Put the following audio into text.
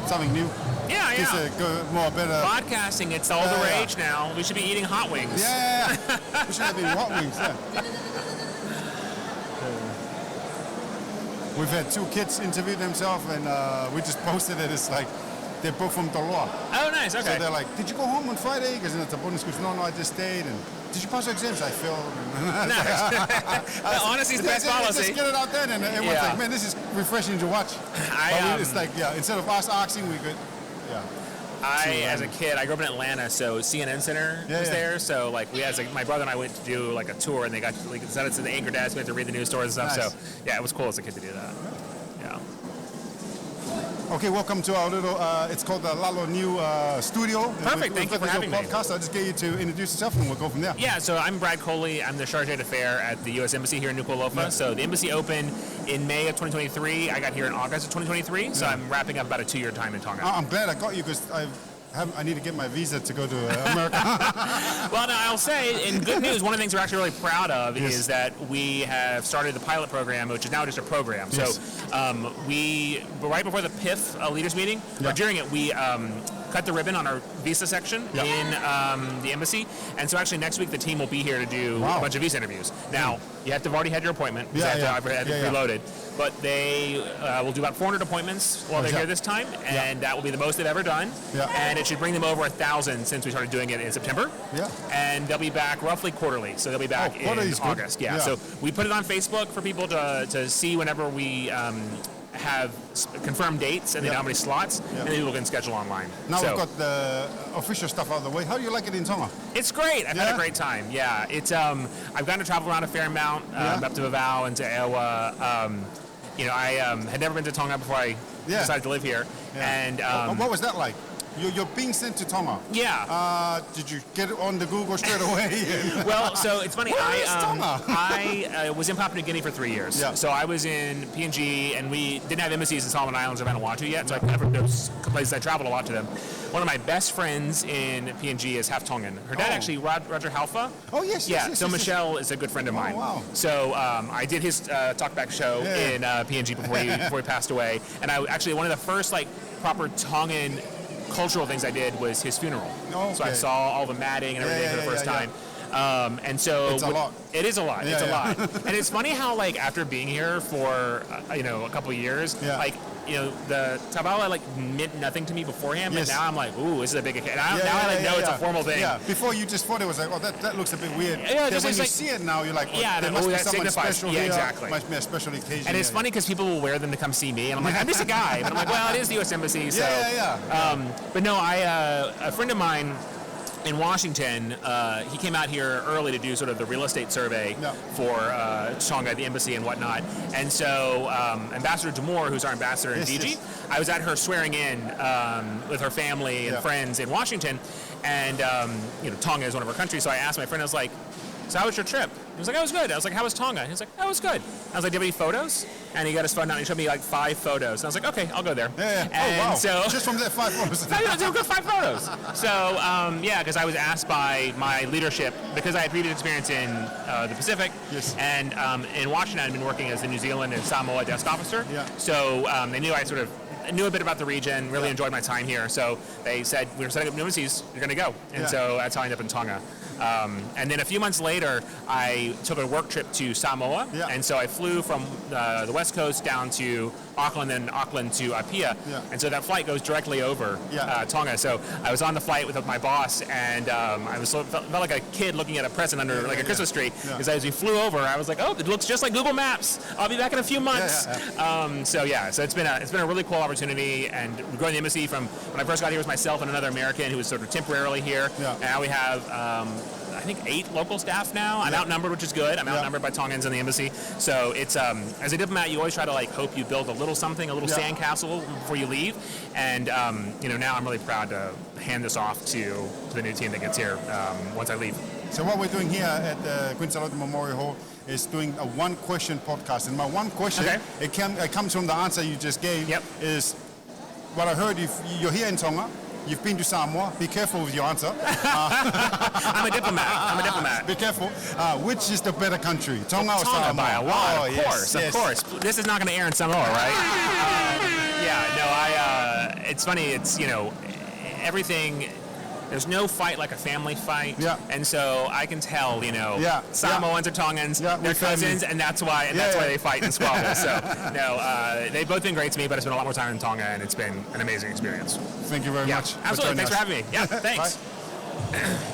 Something new. Yeah. It's a good, more better. Podcasting, it's all the rage now. We should be eating hot wings. Yeah. We should have been hot wings. Yeah. We've had 2 kids interview themselves, and we just posted it. It's like they're both from Lala. Oh, nice. Okay. So they're like, "Did you go home on Friday?" Because it's a bonus. No, I just stayed. And did you pass your exams? I failed. Nice. Honesty's the best policy. Just get it out there, and everyone's like, "Man, this is refreshing to watch." It's like, instead of us asking, we could, as a kid, I grew up in Atlanta, so CNN Center was there. So like my brother and I went to do like a tour, and they got sent us to the anchor desk. We had to read the news stories and stuff. Nice. So yeah, it was cool as a kid to do that. Yeah. Okay, welcome to our little, it's called the Lala New Studio. Perfect, thank you for having me. Podcast. I'll just get you to introduce yourself and we'll go from there. Yeah, so I'm Brad Coley. I'm the Chargé d'Affaires at the U.S. Embassy here in Nuku'alofa. Yeah. So the embassy opened in May of 2023. I got here in August of 2023, so I'm wrapping up about a 2-year time in Tonga. I'm glad I got you because I need to get my visa to go to America. Well, no, I'll say, in good news, one of the things we're actually really proud of is that we have started the pilot program, which is now just a program. Yes. So right before the PIF leaders meeting, or during it, we cut the ribbon on our visa section in the embassy. And so actually next week the team will be here to do a bunch of visa interviews. Now, you have to have already had your appointment. I've had it preloaded. But they will do about 400 appointments while they're here this time, and that will be the most they've ever done. And it should bring them over 1,000 since we started doing it in September. And they'll be back roughly quarterly. So they'll be back in August. So we put it on Facebook for people to see whenever we have confirmed dates and they know how many slots, and then people can schedule online. Now we've got the official stuff out of the way. How do you like it in Tonga? It's great. I've had a great time. Yeah, it's I've gotten to travel around a fair amount, up to Vavau and to Ewa. I had never been to Tonga before I decided to live here. And what was that like? You're being sent to Tonga. Yeah. Did you get it on the Google straight away? Well, so it's funny. Tonga? I was in Papua New Guinea for 3 years. So I was in PNG, and we didn't have embassies in Solomon Islands or Vanuatu yet. So those places I traveled a lot to them. One of my best friends in PNG is half Tongan. Her dad actually, Roger Halfa. Oh, yes. So Michelle is a good friend of mine. Oh, wow. So I did his talkback show in PNG before he passed away. And I actually, one of the first proper Tongan cultural things I did was his funeral. So I saw all the matting and everything for the first time. And so it's a lot. It is a lot. It's a lot. And it's funny how after being here for a couple of years, the tabala meant nothing to me beforehand, but now I'm like, ooh, this is a big occasion. Now I know it's a formal thing. Yeah. Before you just thought it was like, oh, that looks a bit weird. Yeah. Then when you see it now, you're like, there must be someone special here. Exactly. Must be a special occasion. And it's funny because people will wear them to come see me, and I'm like, I'm just a guy. But I'm like, well, it is the U.S. Embassy. So. But no, a friend of mine in Washington, he came out here early to do sort of the real estate survey for Tonga, the embassy and whatnot. And so Ambassador Damore, who's our ambassador in Fiji, I was at her swearing in with her family and friends in Washington. And, Tonga is one of our countries. So I asked my friend, I was like, so how was your trip? He was like, I was good. I was like, how was Tonga? He was like, that was good. I was like, do you have any photos? And he got his phone out and he showed me 5 photos. And I was like, okay, I'll go there. And oh, wow. So, just from that 5 photos. I took 5 photos. So, because I was asked by my leadership, because I had previous experience in the Pacific, and in Washington, I'd been working as the New Zealand and Samoa desk officer. So they knew I knew a bit about the region, really enjoyed my time here. So they said, we're setting up new embassies, you're going to go. And so that's how I ended up in Tonga. And then a few months later, I took a work trip to Samoa. And so I flew from the West Coast down to Auckland, then Auckland to Apia. And so that flight goes directly over Tonga. So I was on the flight with my boss, and I felt like a kid looking at a present under a Christmas tree. Because as we flew over, I was like, oh, it looks just like Google Maps. I'll be back in a few months. So it's been a really cool opportunity. And growing the embassy from when I first got here was myself and another American who was sort of temporarily here. And now we have I think 8 local staff now. I'm outnumbered, which is good. I'm outnumbered by Tongans in the embassy. So it's as a diplomat, you always try to hope you build a little something, a little sandcastle before you leave. And now I'm really proud to hand this off to the new team that gets here once I leave. So what we're doing here at the Queen Charlotte Memorial Hall is doing a one-question podcast. And my one question, it comes from the answer you just gave, is what I heard, you're here in Tonga. You've been to Samoa. Be careful with your answer. I'm a diplomat. Be careful. Which is the better country, Tonga or Samoa? By a lot, of course. This is not going to air in Samoa, right? it's funny. It's everything. There's no fight like a family fight. Yeah. And so I can tell, Samoans or Tongans, they're cousins, and that's why they fight and squabble. So, they've both been great to me, but I spent a lot more time in Tonga, and it's been an amazing experience. Thank you very much. Absolutely. Thanks for having me. Yeah, thanks. Bye.